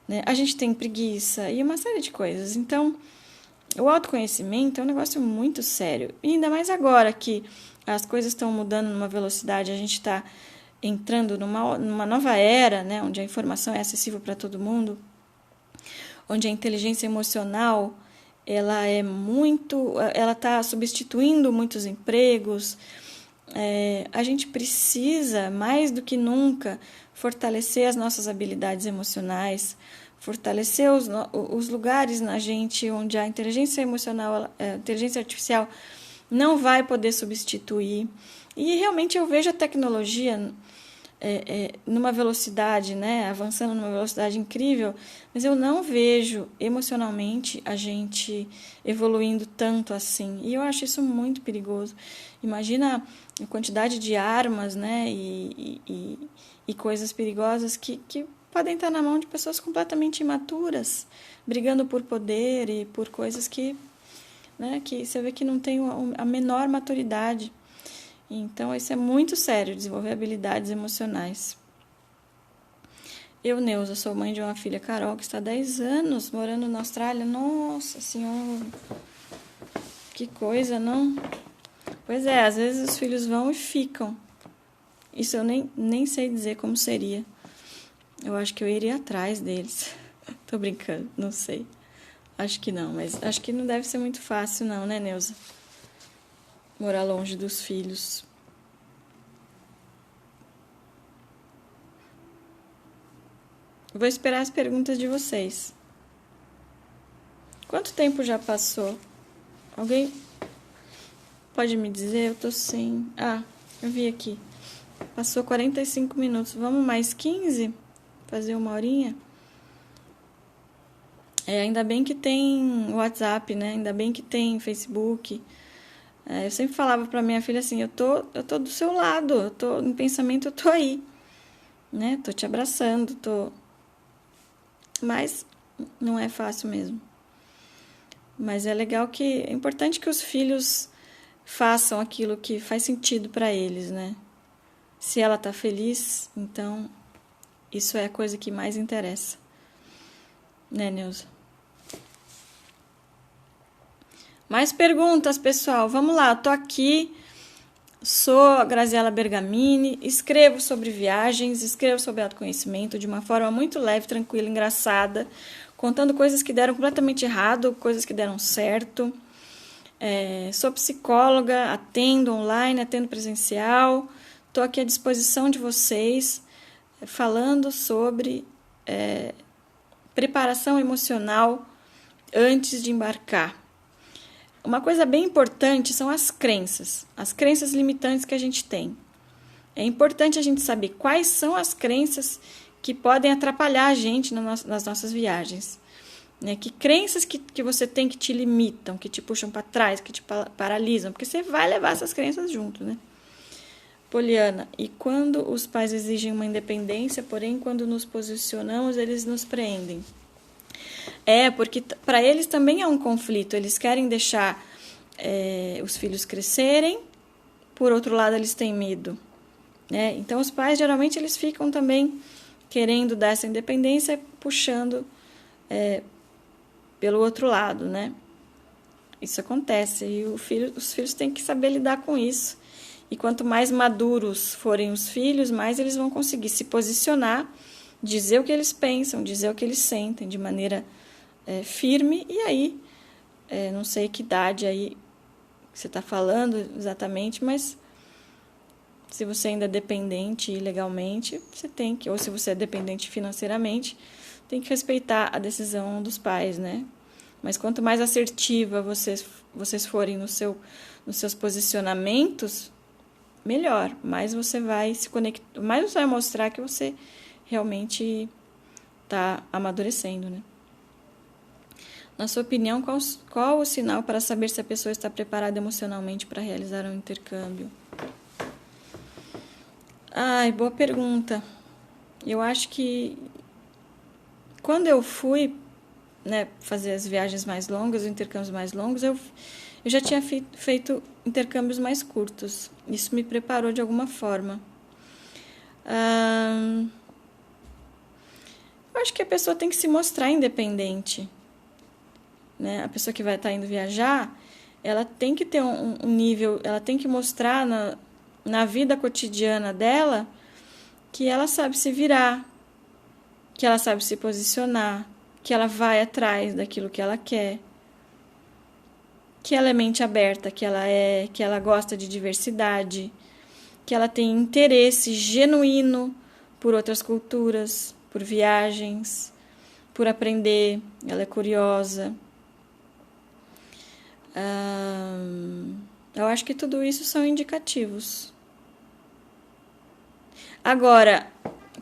[SPEAKER 1] né? A gente tem preguiça e uma série de coisas. Então, o autoconhecimento é um negócio muito sério. E ainda mais agora que as coisas estão mudando numa velocidade, a gente está entrando numa nova era, né, onde a informação é acessível para todo mundo, onde a inteligência emocional ela está substituindo muitos empregos. A gente precisa, mais do que nunca, fortalecer as nossas habilidades emocionais, fortalecer os lugares na gente onde a inteligência emocional, a inteligência artificial não vai poder substituir. E realmente eu vejo a tecnologia numa velocidade, né, avançando numa velocidade incrível, mas eu não vejo emocionalmente a gente evoluindo tanto assim. E eu acho isso muito perigoso. Imagina a quantidade de armas, né, e coisas perigosas que podem estar na mão de pessoas completamente imaturas, brigando por poder e por coisas que né? Que você vê que não tem a menor maturidade. Então, isso é muito sério, desenvolver habilidades emocionais. Eu, Neuza, sou mãe de uma filha, Carol, que está há 10 anos morando na Austrália. Nossa Senhora, que coisa, não? Pois é, às vezes os filhos vão e ficam. Isso eu nem sei dizer como seria. Eu acho que eu iria atrás deles. Tô brincando, não sei. Acho que não, mas acho que não deve ser muito fácil não, né, Neuza? Morar longe dos filhos. Vou esperar as perguntas de vocês. Quanto tempo já passou? Alguém pode me dizer? Eu tô sem... Ah, eu vi aqui. Passou 45 minutos. Vamos mais 15? Fazer uma horinha? Ainda bem que tem WhatsApp, né? Ainda bem que tem Facebook. Eu sempre falava pra minha filha assim, eu tô do seu lado, eu tô em pensamento, eu tô aí, né? Tô te abraçando, tô... Mas não é fácil mesmo. Mas é legal que... É importante que os filhos façam aquilo que faz sentido pra eles, né? Se ela tá feliz, então isso é a coisa que mais interessa. Né, Neuza? Mais perguntas, pessoal. Vamos lá, eu tô aqui. Sou a Graziela Bergamini, escrevo sobre viagens, escrevo sobre autoconhecimento de uma forma muito leve, tranquila, engraçada, contando coisas que deram completamente errado, coisas que deram certo. Sou psicóloga, atendo online, atendo presencial. Estou aqui à disposição de vocês, falando sobre preparação emocional antes de embarcar. Uma coisa bem importante são as crenças limitantes que a gente tem. É importante a gente saber quais são as crenças que podem atrapalhar a gente nas nossas viagens. Né? Que crenças que você tem que te limitam, que te puxam para trás, que te paralisam, porque você vai levar essas crenças junto, né? Poliana, e quando os pais exigem uma independência, porém, quando nos posicionamos, eles nos prendem. Porque para eles também é um conflito. Eles querem deixar os filhos crescerem, por outro lado, eles têm medo. Né? Então, os pais, geralmente, eles ficam também querendo dar essa independência, puxando pelo outro lado, né? Isso acontece. E os filhos têm que saber lidar com isso. E quanto mais maduros forem os filhos, mais eles vão conseguir se posicionar, dizer o que eles pensam, dizer o que eles sentem de maneira firme. E aí, não sei que idade aí você está falando exatamente, mas se você ainda é dependente legalmente, você tem que, ou se você é dependente financeiramente, tem que respeitar a decisão dos pais, né? Mas quanto mais assertiva vocês forem nos seus posicionamentos, melhor. Mais você vai se conectar, mais você vai mostrar que você realmente está amadurecendo, né? Na sua opinião, qual o sinal para saber se a pessoa está preparada emocionalmente para realizar um intercâmbio? Boa pergunta. Eu acho que quando eu fui fazer as viagens mais longas, os intercâmbios mais longos, eu já tinha feito intercâmbios mais curtos. Isso me preparou de alguma forma. Eu acho que a pessoa tem que se mostrar independente. Né? A pessoa que vai estar indo viajar, ela tem que ter um nível, ela tem que mostrar na vida cotidiana dela que ela sabe se virar, que ela sabe se posicionar, que ela vai atrás daquilo que ela quer, que ela é mente aberta, que ela gosta de diversidade, que ela tem interesse genuíno por outras culturas, por viagens, por aprender, ela é curiosa. Eu acho que tudo isso são indicativos. Agora,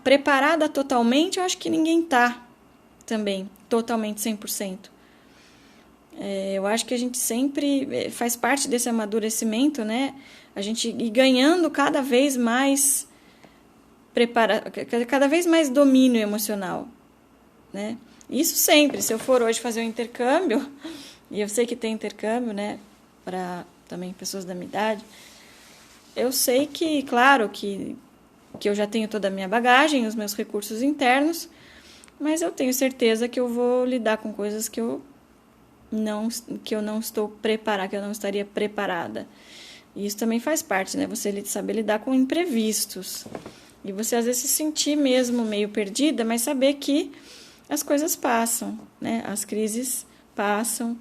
[SPEAKER 1] preparada totalmente, eu acho que ninguém está também, totalmente 100%. Eu acho que a gente sempre faz parte desse amadurecimento, né? A gente ir ganhando cada vez mais cada vez mais domínio emocional, né? Isso sempre. Se eu for hoje fazer um intercâmbio, e eu sei que tem intercâmbio, né, para também pessoas da minha idade, eu sei que, claro, que eu já tenho toda a minha bagagem, os meus recursos internos, mas eu tenho certeza que eu vou lidar com coisas que eu não estou preparada, que eu não estaria preparada. E isso também faz parte, né? Você saber lidar com imprevistos. E você às vezes se sentir mesmo meio perdida, mas saber que as coisas passam, né? As crises passam.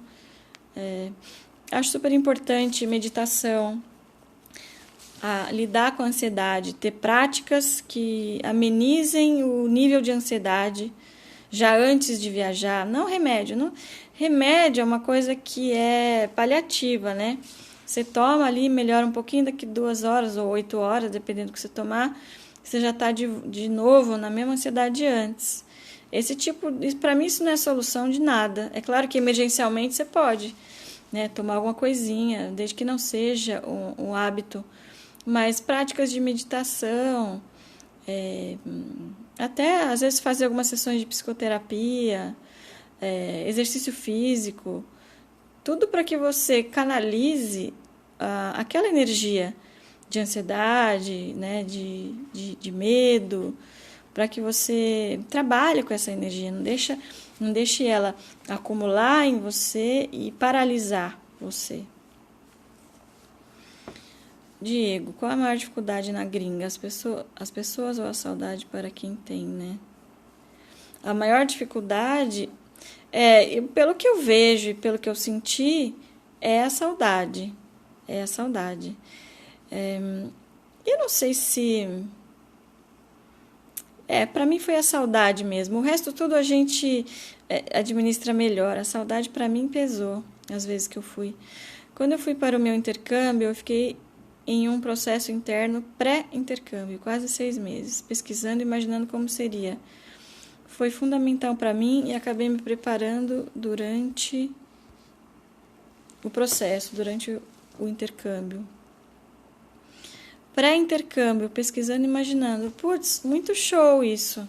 [SPEAKER 1] Acho super importante meditação, lidar com a ansiedade, ter práticas que amenizem o nível de ansiedade já antes de viajar. Não remédio. Não. Remédio é uma coisa que é paliativa, né? Você toma ali, melhora um pouquinho, daqui 2 horas ou 8 horas, dependendo do que você tomar, você já está de novo na mesma ansiedade de antes. Para mim, isso não é solução de nada. É claro que emergencialmente você pode, né, tomar alguma coisinha, desde que não seja um hábito. Mas práticas de meditação, até às vezes fazer algumas sessões de psicoterapia, exercício físico, tudo para que você canalize aquela energia de ansiedade, né, de medo, para que você trabalhe com essa energia, não deixe ela acumular em você e paralisar você. Diego, qual a maior dificuldade na gringa? As pessoas ou a saudade para quem tem, né? A maior dificuldade, pelo que eu vejo e pelo que eu senti, é a saudade. É a saudade. Eu não sei se... para mim foi a saudade mesmo. O resto tudo a gente administra melhor. A saudade para mim pesou, às vezes que eu fui. Quando eu fui para o meu intercâmbio, eu fiquei em um processo interno pré-intercâmbio, quase 6 meses, pesquisando e imaginando como seria. Foi fundamental para mim e acabei me preparando durante o processo, durante o intercâmbio. Pré-intercâmbio, pesquisando e imaginando. Putz, muito show isso.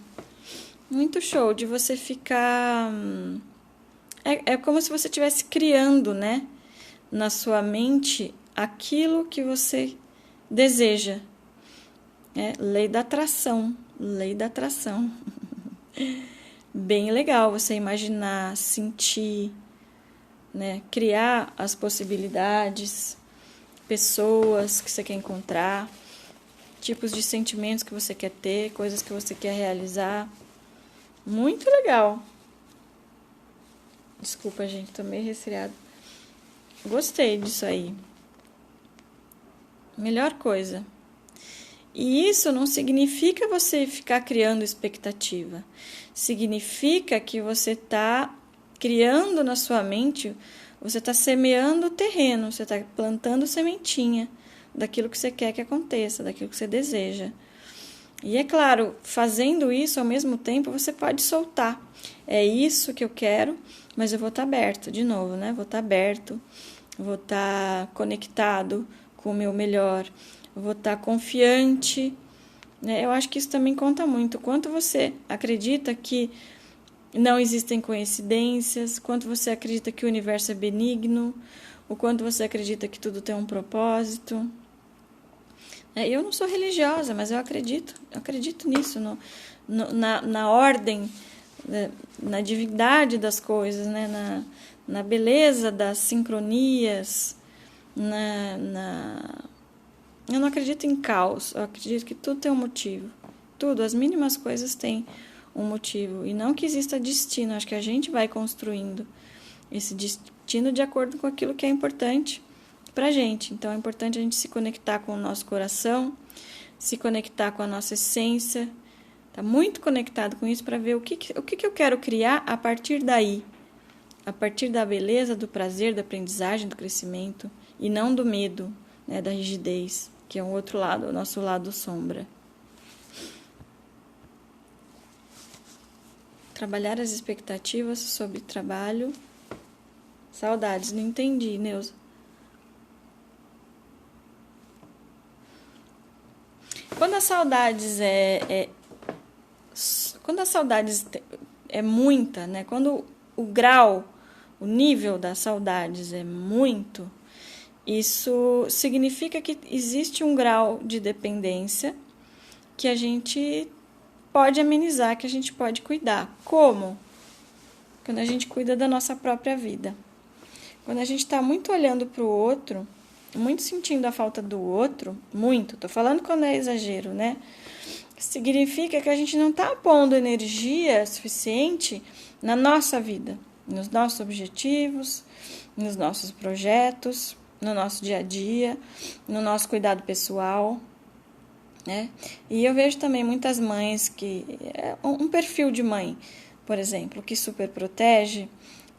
[SPEAKER 1] Muito show de você ficar... É como se você estivesse criando, né, na sua mente aquilo que você deseja. Lei da atração. Lei da atração. Bem legal você imaginar, sentir, né, criar as possibilidades, pessoas que você quer encontrar, tipos de sentimentos que você quer ter, coisas que você quer realizar. Muito legal. Desculpa, gente, tô meio resfriado. Gostei disso aí. Melhor coisa. E isso não significa você ficar criando expectativa. Significa que você está criando na sua mente, você está semeando o terreno, você está plantando sementinha daquilo que você quer que aconteça, daquilo que você deseja. E é claro, fazendo isso ao mesmo tempo, você pode soltar. É isso que eu quero, mas eu vou estar aberto, de novo, né? Vou estar aberto, vou estar conectado com o meu melhor, vou estar confiante, né? Eu acho que isso também conta muito. Quanto você acredita que não existem coincidências, quanto você acredita que o universo é benigno, o quanto você acredita que tudo tem um propósito. Eu não sou religiosa, mas eu acredito nisso, na ordem, na divindade das coisas, né? Na beleza das sincronias, eu não acredito em caos, eu acredito que tudo tem um motivo. Tudo, as mínimas coisas têm um motivo. E não que exista destino, acho que a gente vai construindo esse destino de acordo com aquilo que é importante pra gente. Então é importante a gente se conectar com o nosso coração, se conectar com a nossa essência, tá muito conectado com isso para ver o que eu quero criar a partir daí. A partir da beleza, do prazer, da aprendizagem, do crescimento, e não do medo, né, da rigidez, que é um outro lado, o nosso lado sombra. Trabalhar as expectativas sobre trabalho. Saudades, não entendi, Neuza. Quando a saudades quando a saudades é muita, né? Quando o grau o nível das saudades é muito, isso significa que existe um grau de dependência que a gente pode amenizar, que a gente pode cuidar. Como? Quando a gente cuida da nossa própria vida. Quando a gente está muito olhando para o outro, muito sentindo a falta do outro, muito, tô falando quando é exagero, né? Significa que a gente não está pondo energia suficiente na nossa vida, nos nossos objetivos, nos nossos projetos, no nosso dia a dia, no nosso cuidado pessoal, né? E eu vejo também muitas mães que... um perfil de mãe, por exemplo, que super protege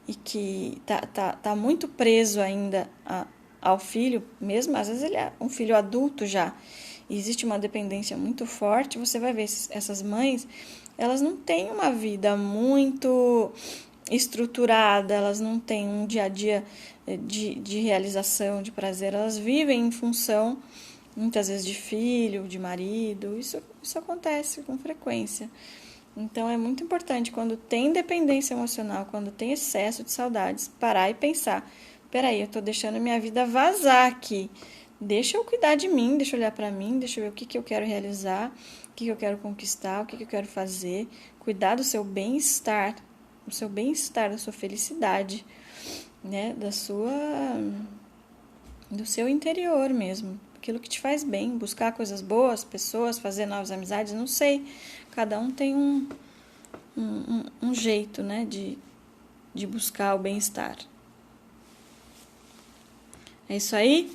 [SPEAKER 1] e que tá muito preso ainda ao filho, mesmo às vezes ele é um filho adulto já, e existe uma dependência muito forte. Você vai ver essas mães, elas não têm uma vida muito estruturada, elas não têm um dia a dia de realização, de prazer, elas vivem em função, muitas vezes, de filho, de marido, isso acontece com frequência. Então, é muito importante, quando tem dependência emocional, quando tem excesso de saudades, parar e pensar, peraí, eu estou deixando minha vida vazar aqui, deixa eu cuidar de mim, deixa eu olhar para mim, deixa eu ver o que eu quero realizar, o que eu quero conquistar, o que eu quero fazer, cuidar do seu bem-estar, da sua felicidade, né, do seu interior mesmo, aquilo que te faz bem, buscar coisas boas, pessoas, fazer novas amizades, não sei, cada um tem um jeito, né, de buscar o bem-estar. É isso aí?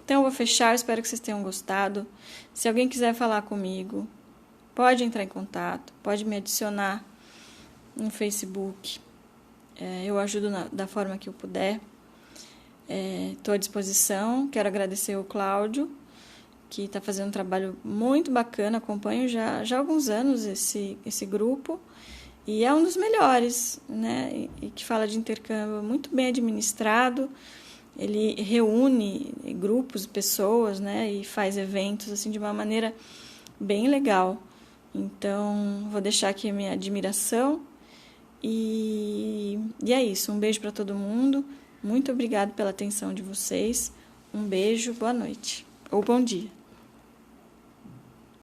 [SPEAKER 1] Então eu vou fechar, espero que vocês tenham gostado. Se alguém quiser falar comigo, pode entrar em contato, pode me adicionar no Facebook. Eu ajudo da forma que eu puder. Estou à disposição. Quero agradecer o Cláudio, que está fazendo um trabalho muito bacana. Acompanho já há alguns anos esse grupo. E é um dos melhores, né? E que fala de intercâmbio muito bem administrado. Ele reúne grupos, pessoas, né? E faz eventos assim, de uma maneira bem legal. Então, vou deixar aqui a minha admiração. E é isso. Um beijo para todo mundo. Muito obrigada pela atenção de vocês. Um beijo, boa noite. Ou bom dia.